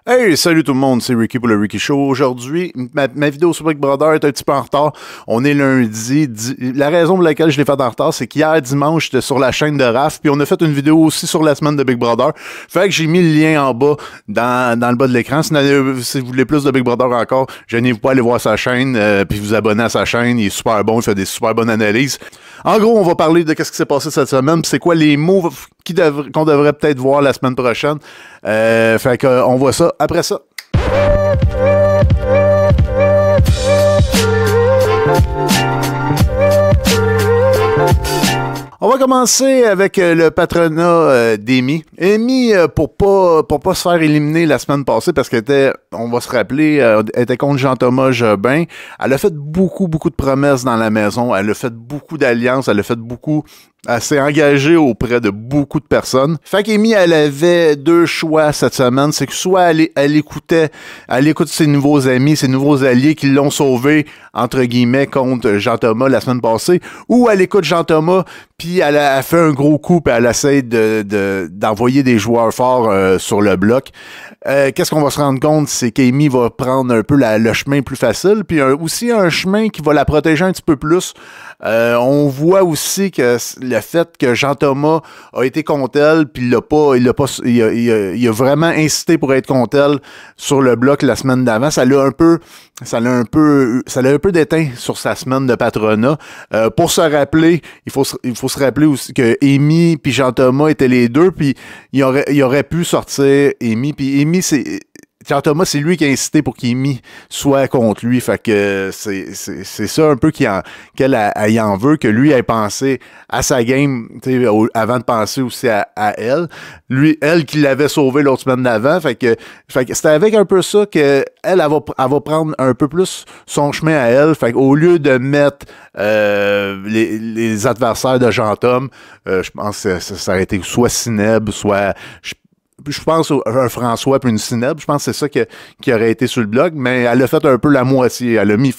Hey, salut tout le monde, c'est Ricky pour le Ricky Show. Aujourd'hui, ma vidéo sur Big Brother est un petit peu en retard. On est lundi. La raison pour laquelle je l'ai fait en retard, c'est qu'hier dimanche, j'étais sur la chaîne de Raph, puis on a fait une vidéo aussi sur la semaine de Big Brother. Fait que j'ai mis le lien en bas, dans le bas de l'écran. Si vous voulez plus de Big Brother encore, gênez-vous pas à aller voir sa chaîne, puis vous abonner à sa chaîne. Il est super bon, il fait des super bonnes analyses. En gros, on va parler de ce qui s'est passé cette semaine, puis c'est quoi les mots qu'on devrait peut-être voir la semaine prochaine. Fait qu'on voit ça après ça. On va commencer avec le patronat d'Amy. Amy, pour pas se faire éliminer la semaine passée, parce qu'elle était, on va se rappeler, elle était contre Jean-Thomas Jobin. Elle a fait beaucoup de promesses dans la maison. Elle a fait beaucoup d'alliances. Elle a fait beaucoup... Elle s'est engagée auprès de beaucoup de personnes. Fait qu'Amy, elle avait deux choix cette semaine. C'est que soit elle écoute ses nouveaux amis, ses nouveaux alliés qui l'ont sauvé, entre guillemets, contre Jean-Thomas la semaine passée, ou elle écoute Jean-Thomas, puis elle fait un gros coup, puis elle essaie d'envoyer des joueurs forts sur le bloc. Qu'est-ce qu'on va se rendre compte? C'est qu'Amy va prendre un peu le chemin plus facile, puis aussi un chemin qui va la protéger un petit peu plus. On voit aussi que le fait que Jean-Thomas a été contre elle, puis il a vraiment incité pour être contre elle sur le bloc la semaine d'avant, ça l'a un peu déteint sur sa semaine de patronat. Pour se rappeler, il faut se rappeler aussi que Amy puis Jean-Thomas étaient les deux, puis il aurait pu sortir Amy, puis Amy, Jean-Thomas, c'est lui qui a incité pour qu'Amy soit contre lui. Fait que c'est ça un peu qu'elle y en veut, que lui ait pensé à sa game avant de penser aussi à elle. Elle qui l'avait sauvé l'autre semaine d'avant. Fait que c'était avec un peu ça qu'elle va prendre un peu plus son chemin à elle. Fait qu'au lieu de mettre les adversaires de Jean-Thomas, je pense que ça aurait été soit Sineb, soit... Je pense un François puis une Sineb, je pense que c'est ça qui aurait été sur le blog, mais elle a fait un peu la moitié. Elle a mis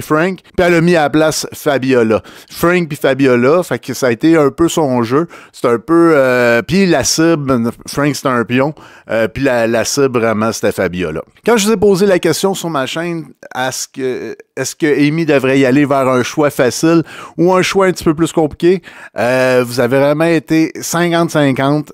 Frank, puis elle a mis à la place Fabiola. Frank puis Fabiola, fait que ça a été un peu son jeu. C'est un peu... puis la cible, Frank c'était un pion, puis la cible vraiment c'était Fabiola. Quand je vous ai posé la question sur ma chaîne, est-ce que Amy devrait y aller vers un choix facile ou un choix un petit peu plus compliqué, vous avez vraiment été 50-50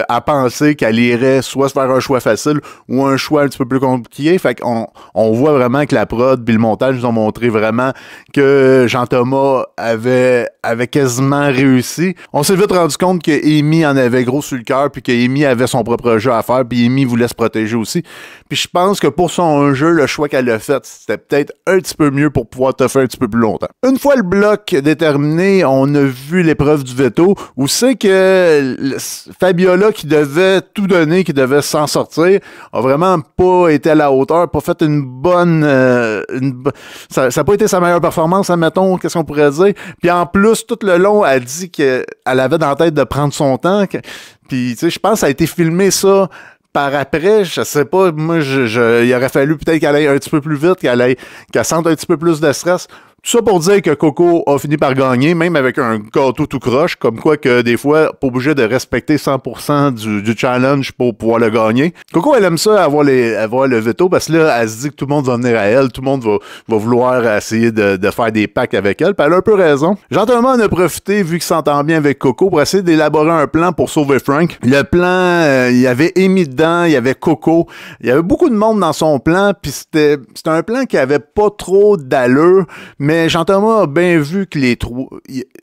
à penser qu'elle irait soit se faire un choix facile ou un choix un petit peu plus compliqué. Fait qu'on voit vraiment que la prod puis le montage nous ont montré vraiment que Jean-Thomas avait quasiment réussi. On s'est vite rendu compte que Amy en avait gros sur le cœur, puis que Amy avait son propre jeu à faire, puis Amy voulait se protéger aussi. Puis je pense que pour son jeu, le choix qu'elle a fait, c'était peut-être un petit peu mieux pour pouvoir te faire un petit peu plus longtemps. Une fois le bloc déterminé, on a vu l'épreuve du veto, où c'est que Fabiola, qui devait tout donner, qui devait s'en sortir, a vraiment pas été à la hauteur, pas fait une bonne... ça n'a pas été sa meilleure performance, admettons, qu'est-ce qu'on pourrait dire. Puis en plus, tout le long, elle dit qu'elle avait dans la tête de prendre son temps. Puis, tu sais, je pense que ça a été filmé, ça, par après, je sais pas, moi, il aurait fallu peut-être qu'elle aille un petit peu plus vite, qu'elle sente un petit peu plus de stress. Tout ça pour dire que Coco a fini par gagner, même avec un gâteau tout croche, comme quoi que des fois, pas obligé de respecter 100% du challenge pour pouvoir le gagner. Coco, elle aime ça, avoir le veto, parce que là, elle se dit que tout le monde va venir à elle, tout le monde va vouloir essayer de faire des packs avec elle, puis elle a un peu raison. Jean-Thomas en a profité, vu qu'il s'entend bien avec Coco, pour essayer d'élaborer un plan pour sauver Frank. Le plan, il y avait Amy dedans, il y avait Coco, il y avait beaucoup de monde dans son plan, puis c'était un plan qui avait pas trop d'allure, mais Jean-Thomas a bien vu que les trois...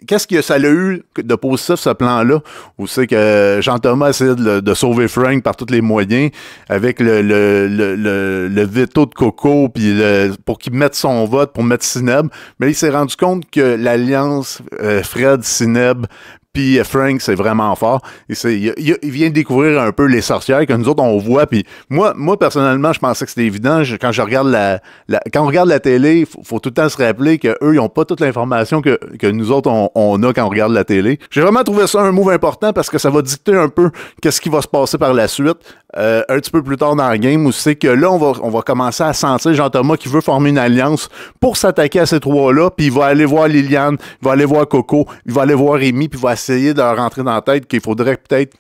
Qu'est-ce que ça a eu de positif, ce plan-là? Où c'est que Jean-Thomas a essayé de sauver Frank par tous les moyens, avec le veto de Coco, puis pour qu'il mette son vote, pour mettre Sineb. Mais il s'est rendu compte que l'alliance Fred-Sineb puis Frank, c'est vraiment fort. Il vient de découvrir un peu les sorcières que nous autres, on voit. Puis moi, personnellement, je pensais que c'était évident. Quand on regarde la télé, faut tout le temps se rappeler qu'eux, ils n'ont pas toute l'information que nous autres, on a quand on regarde la télé. J'ai vraiment trouvé ça un move important parce que ça va dicter un peu qu'est-ce qui va se passer par la suite. Un petit peu plus tard dans le game, où c'est que là, on va commencer à sentir Jean-Thomas qui veut former une alliance pour s'attaquer à ces trois-là, puis il va aller voir Liliane, il va aller voir Coco, il va aller voir Rémi, puis il va essayer de leur rentrer dans la tête qu'il faudrait peut-être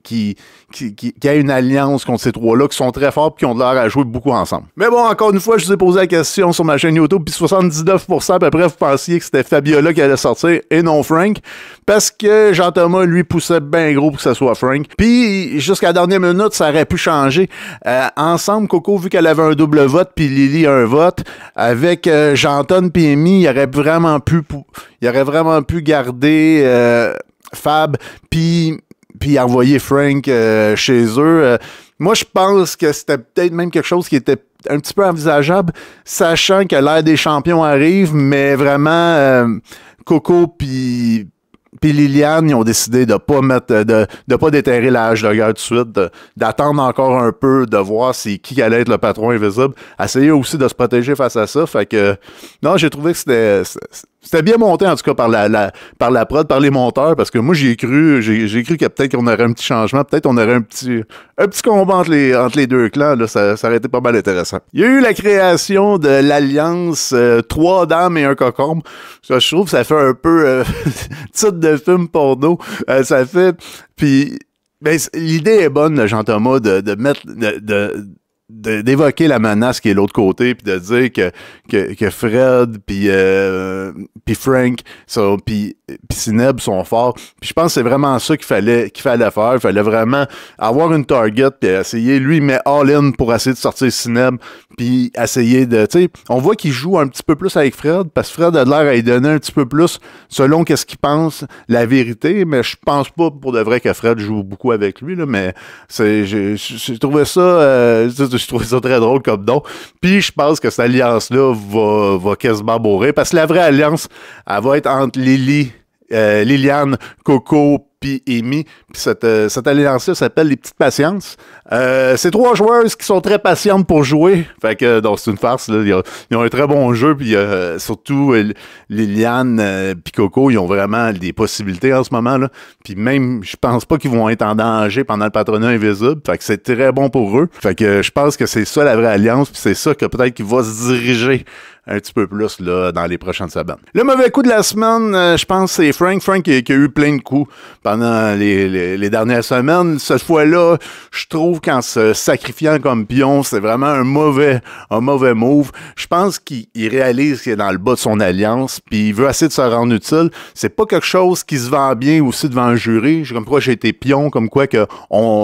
qu'il y ait une alliance contre ces trois-là qui sont très forts et qui ont de l'air à jouer beaucoup ensemble. Mais bon, encore une fois, je vous ai posé la question sur ma chaîne YouTube, puis 79% à peu près, vous pensiez que c'était Fabiola qui allait sortir et non Frank, parce que Jean-Thomas, lui, poussait bien gros pour que ce soit Frank. Puis, jusqu'à la dernière minute, ça aurait pu changer. Ensemble, Coco, vu qu'elle avait un double vote, puis Lily un vote, avec Jean-Ton puis Amy, il aurait vraiment pu garder Fab, puis envoyer Frank chez eux. Moi, je pense que c'était peut-être même quelque chose qui était un petit peu envisageable, sachant que l'ère des champions arrive, mais vraiment, Coco puis Liliane, ils ont décidé de pas pas déterrer la hache de guerre tout de suite, d'attendre encore un peu, de voir c'est qui allait être le patron invisible, essayer aussi de se protéger face à ça. Fait que, non, j'ai trouvé que c'était bien monté, en tout cas, par la prod, par les monteurs, parce que moi, j'ai cru que peut-être qu'on aurait un petit changement, peut-être qu'on aurait un petit combat entre les deux clans, là, ça aurait été pas mal intéressant. Il y a eu la création de l'Alliance 3 dames et un cocombe. Ça, je trouve que ça fait un peu titre de film porno. Ça fait... Puis, ben, l'idée est bonne de Jean-Thomas d'évoquer la menace qui est de l'autre côté, puis de dire que Fred puis Frank puis Sineb sont forts. Puis je pense que c'est vraiment ça qu'il fallait faire. Il fallait vraiment avoir une target puis essayer. Lui, il met all-in pour essayer de sortir Sineb puis essayer de... Tu sais, on voit qu'il joue un petit peu plus avec Fred, parce que Fred a l'air à lui donner un petit peu plus, selon qu'est-ce qu'il pense, la vérité, mais je pense pas pour de vrai que Fred joue beaucoup avec lui, là, mais j'ai trouvé ça... je trouvais ça très drôle comme don. Puis je pense que cette alliance-là va quasiment mourir, parce que la vraie alliance, elle va être entre Liliane, Coco, puis Amy. Puis cette alliance-là s'appelle les petites patiences. C'est 3 joueuses qui sont très patientes pour jouer. Fait que, donc, c'est une farce, là. Ils ont un très bon jeu, puis surtout, Liliane puis Coco, ils ont vraiment des possibilités en ce moment, là. Puis même, je pense pas qu'ils vont être en danger pendant le patronat invisible. Fait que c'est très bon pour eux. Fait que je pense que c'est ça la vraie alliance, puis c'est ça que peut-être qu'il va se diriger un petit peu plus là dans les prochaines semaines. Le mauvais coup de la semaine, je pense c'est Frank. Frank qui a eu plein de coups pendant les dernières semaines. Cette fois-là, je trouve qu'en se sacrifiant comme pion, c'est vraiment un mauvais move. Je pense qu'il réalise qu'il est dans le bas de son alliance, puis il veut essayer de se rendre utile. C'est pas quelque chose qui se vend bien aussi devant un jury. Comme quoi j'ai été pion, comme quoi que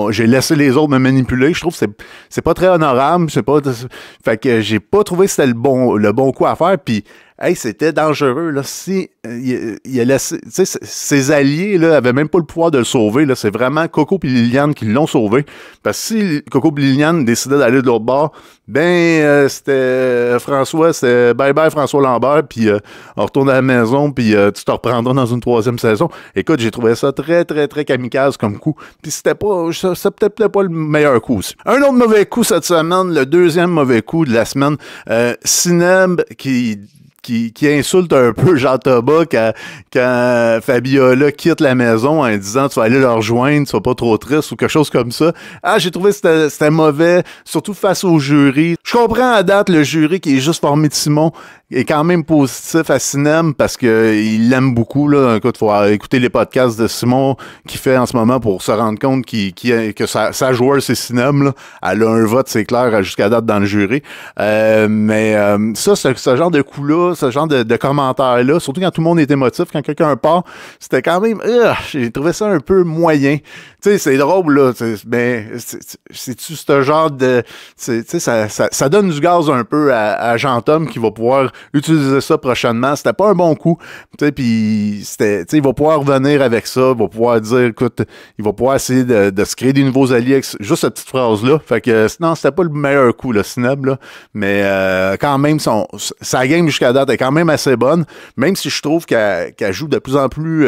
j'ai laissé les autres me manipuler. Je trouve que c'est pas très honorable. Fait que j'ai pas trouvé que c'était le bon coup à faire, puis hey, c'était dangereux, là. Si il a laissé, tu sais, ses alliés, là, avaient même pas le pouvoir de le sauver, là. C'est vraiment Coco et Liliane qui l'ont sauvé. Parce que si Coco et Liliane décidaient d'aller de l'autre bord, ben, c'était François, c'était bye-bye François Lambert, puis on retourne à la maison, puis tu te reprendras dans une 3e saison. Écoute, j'ai trouvé ça très, très, très kamikaze comme coup. Puis c'était peut-être pas le meilleur coup aussi. Un autre mauvais coup cette semaine, le 2e mauvais coup de la semaine, Sineb qui insulte un peu Jean-Thomas quand Fabiola quitte la maison en disant tu vas aller leur rejoindre, tu vas pas trop triste ou quelque chose comme ça. Ah, j'ai trouvé que c'était mauvais, surtout face au jury. Je comprends à date le jury qui est juste formé de Simon est quand même positif à Sinem parce qu'il l'aime beaucoup. Là. Écoute, faut écouter les podcasts de Simon qu'il fait en ce moment pour se rendre compte que sa joueuse, c'est Sinem. Là. Elle a un vote, c'est clair, jusqu'à date dans le jury. Mais ça, ce genre de coup-là, ce genre de commentaires-là, surtout quand tout le monde est émotif, quand quelqu'un part, c'était quand même... j'ai trouvé ça un peu moyen. Tu sais, c'est drôle, là, mais c'est-tu ce genre de... Tu sais, ça donne du gaz un peu à Jean-Tom qui va pouvoir utiliser ça prochainement. C'était pas un bon coup. Tu sais, puis il va pouvoir revenir avec ça, il va pouvoir dire, écoute, il va pouvoir essayer de se créer des nouveaux alliés avec juste cette petite phrase-là. Fait que, non, c'était pas le meilleur coup, le Sineb, là. Mais quand même, sa game jusqu'à date est quand même assez bonne, même si je trouve qu'elle joue de plus en plus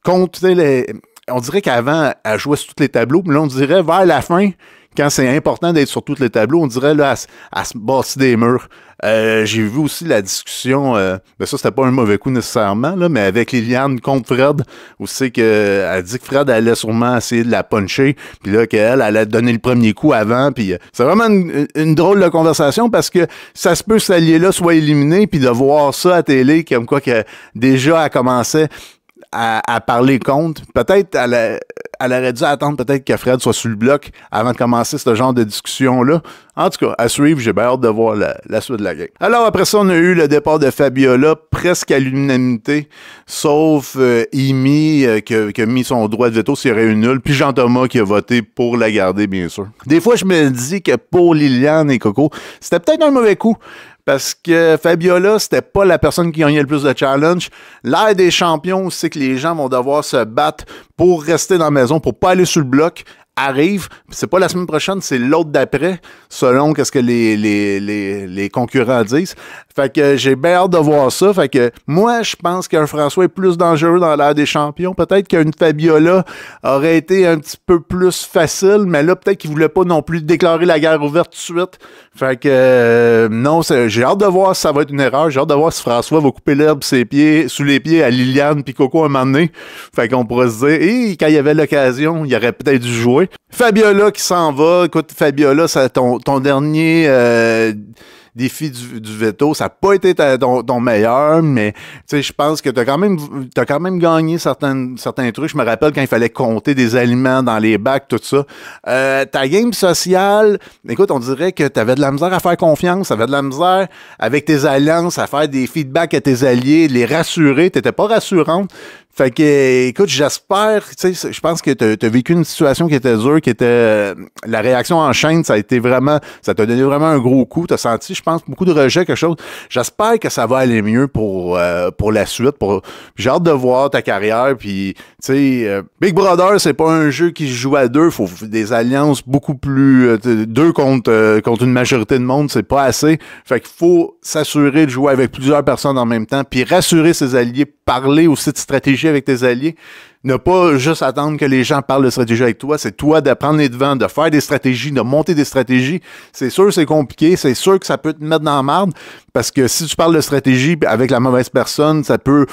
contre, tu sais, on dirait qu'avant, elle jouait sur tous les tableaux, mais là, on dirait vers la fin, quand c'est important d'être sur tous les tableaux, on dirait là, à se bâtir des murs. J'ai vu aussi la discussion, ben ça, c'était pas un mauvais coup nécessairement, là, mais avec Liliane contre Fred, où c'est qu'elle dit que Fred allait sûrement essayer de la puncher, puis là, qu'elle allait donner le premier coup avant, puis c'est vraiment une drôle de conversation parce que ça se peut que cet allié-là soit éliminé, puis de voir ça à télé, comme quoi que déjà elle commençait à parler contre. Peut-être elle aurait dû attendre peut-être que Fred soit sur le bloc avant de commencer ce genre de discussion-là. En tout cas, à suivre, j'ai bien hâte de voir la suite de la game. Alors, après ça, on a eu le départ de Fabiola, presque à l'unanimité, sauf Amy qui a mis son droit de veto s'il y aurait eu nul, puis Jean-Thomas qui a voté pour la garder, bien sûr. Des fois, je me dis que pour Liliane et Coco, c'était peut-être un mauvais coup. Parce que Fabiola, c'était pas la personne qui gagnait le plus de challenge. L'ère des champions, c'est que les gens vont devoir se battre pour rester dans la maison, pour pas aller sur le bloc. Arrive, c'est pas la semaine prochaine, c'est l'autre d'après, selon qu'est-ce que les concurrents disent. Fait que j'ai bien hâte de voir ça. Fait que moi, je pense qu'un François est plus dangereux dans l'ère des champions. Peut-être qu'une Fabiola aurait été un petit peu plus facile, mais là, peut-être qu'il voulait pas non plus déclarer la guerre ouverte tout de suite. Fait que non, j'ai hâte de voir si ça va être une erreur. J'ai hâte de voir si François va couper l'herbe sous les pieds à Liliane puis Coco un moment donné. Fait qu'on pourrait se dire, quand il y avait l'occasion, il aurait peut-être dû jouer. Fabiola qui s'en va. Écoute, Fabiola, c'est ton dernier défi du veto. Ça n'a pas été ton meilleur, mais je pense que t'as quand même gagné certains trucs. Je me rappelle quand il fallait compter des aliments dans les bacs, tout ça. Ta game sociale, écoute, on dirait que t'avais de la misère à faire confiance, t'avais de la misère avec tes alliances, à faire des feedbacks à tes alliés, les rassurer. T'étais pas rassurante. Fait que, écoute, j'espère, je pense que t'as vécu une situation qui était dure, qui était, la réaction en chaîne, ça t'a donné vraiment un gros coup, t'as senti, je pense, beaucoup de rejet, quelque chose. J'espère que ça va aller mieux pour la suite, j'ai hâte de voir ta carrière, puis, Big Brother, c'est pas un jeu qui se joue à deux, faut des alliances beaucoup plus, deux contre une majorité de monde, c'est pas assez. Fait qu'il faut s'assurer de jouer avec plusieurs personnes en même temps, puis rassurer ses alliés, parler aussi de stratégie avec tes alliés. Ne pas juste attendre que les gens parlent de stratégie avec toi, c'est toi de prendre les devants, de faire des stratégies, de monter des stratégies. C'est sûr c'est compliqué, c'est sûr que ça peut te mettre dans la marde, parce que si tu parles de stratégie avec la mauvaise personne, ça peut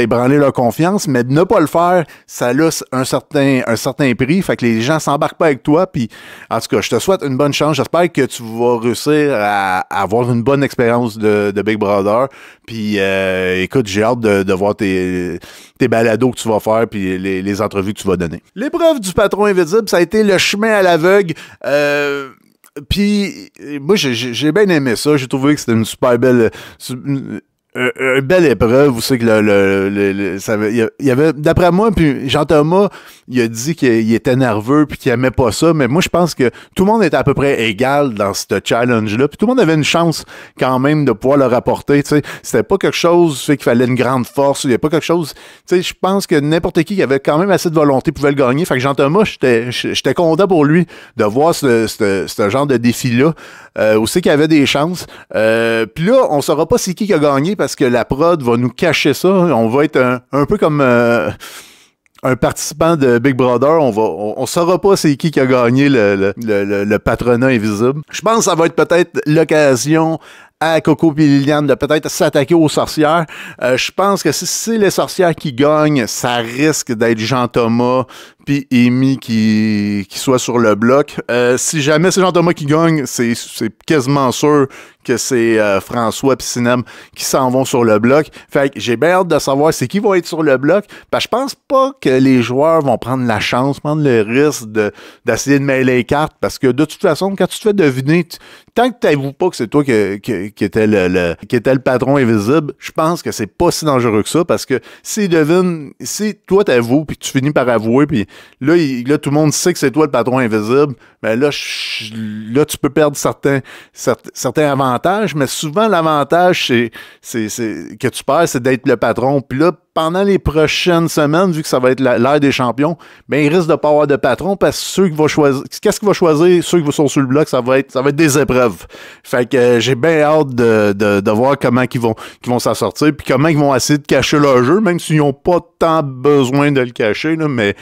ébranler leur confiance, mais de ne pas le faire, ça a un certain prix, fait que les gens s'embarquent pas avec toi, puis en tout cas, je te souhaite une bonne chance, j'espère que tu vas réussir à avoir une bonne expérience de Big Brother, puis écoute, j'ai hâte de voir tes balados que tu vas faire puis les entrevues que tu vas donner. L'épreuve du patron invisible, ça a été le chemin à l'aveugle. Puis moi, j'ai bien aimé ça. J'ai trouvé que c'était une super belle... Une belle épreuve, vous savez que il y avait, d'après moi, puis Jean-Thomas, il a dit qu'il était nerveux puis qu'il aimait pas ça, mais moi je pense que tout le monde était à peu près égal dans ce challenge-là, puis tout le monde avait une chance quand même de pouvoir le rapporter, tu sais. C'était pas quelque chose fait qu'il fallait une grande force, il y a pas quelque chose, tu sais, je pense que n'importe qui avait quand même assez de volonté pouvait le gagner, fait que Jean-Thomas, j'étais content pour lui de voir ce genre de défi-là, aussi qu'il avait des chances, puis là, on saura pas c'est qui a gagné parce que la prod va nous cacher ça. On va être un peu comme un participant de Big Brother. On saura pas c'est qui a gagné le patronat invisible. Je pense que ça va être peut-être l'occasion à Coco et Liliane de peut-être s'attaquer aux sorcières. Je pense que si c'est les sorcières qui gagnent, ça risque d'être Jean-Thomas puis Amy qui soit sur le bloc. Si jamais c'est Jean-Thomas qui gagne, c'est quasiment sûr que c'est François puis Sinem qui s'en vont sur le bloc. Fait que j'ai bien hâte de savoir c'est qui va être sur le bloc. Parce que je pense pas que les joueurs vont prendre la chance, prendre le risque d'essayer de mêler les cartes. Parce que de toute façon, quand tu te fais deviner, tant que tu n'avoues pas que c'est toi qui était le patron invisible, je pense que c'est pas si dangereux que ça. Parce que si toi t'avoues puis tu finis par avouer, puis là, tout le monde sait que c'est toi le patron invisible, mais là, tu peux perdre certains avantages, mais souvent l'avantage que tu perds, c'est d'être le patron. Puis là, pendant les prochaines semaines, vu que ça va être l'ère des champions, ben il risque de pas avoir de patron parce que qu'est-ce qu'il va choisir? Ceux qui sont sur le bloc, ça va être des épreuves. Fait que j'ai bien hâte de voir comment ils vont s'en sortir, puis comment ils vont essayer de cacher leur jeu, même s'ils n'ont pas tant besoin de le cacher, là, mais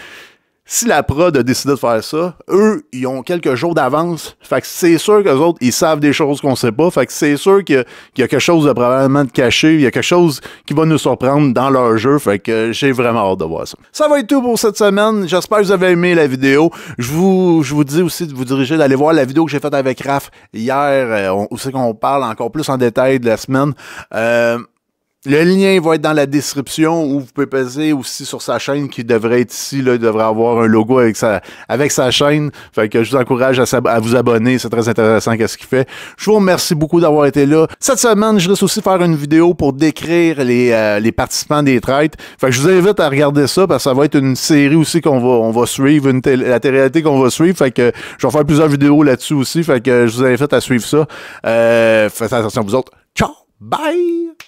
si la prod a décidé de faire ça, eux, ils ont quelques jours d'avance. Fait que c'est sûr qu'eux autres, ils savent des choses qu'on sait pas. Fait que c'est sûr qu'il y a quelque chose de probablement de caché. Il y a quelque chose qui va nous surprendre dans leur jeu. Fait que j'ai vraiment hâte de voir ça. Ça va être tout pour cette semaine. J'espère que vous avez aimé la vidéo. Je vous dis aussi de vous diriger, d'aller voir la vidéo que j'ai faite avec Raph hier. Où c'est qu'on parle encore plus en détail de la semaine. Le lien va être dans la description où vous pouvez peser aussi sur sa chaîne qui devrait être ici. Là, il devrait avoir un logo avec sa chaîne. Fait que je vous encourage à vous abonner. C'est très intéressant qu'est-ce qu'il fait. Je vous remercie beaucoup d'avoir été là. Cette semaine, je risque aussi faire une vidéo pour décrire les participants des traites. Fait que je vous invite à regarder ça parce que ça va être une série aussi on va suivre, la télé-réalité qu'on va suivre. Fait que je vais faire plusieurs vidéos là-dessus aussi. Fait que je vous invite à suivre ça. Faites attention à vous autres. Ciao! Bye!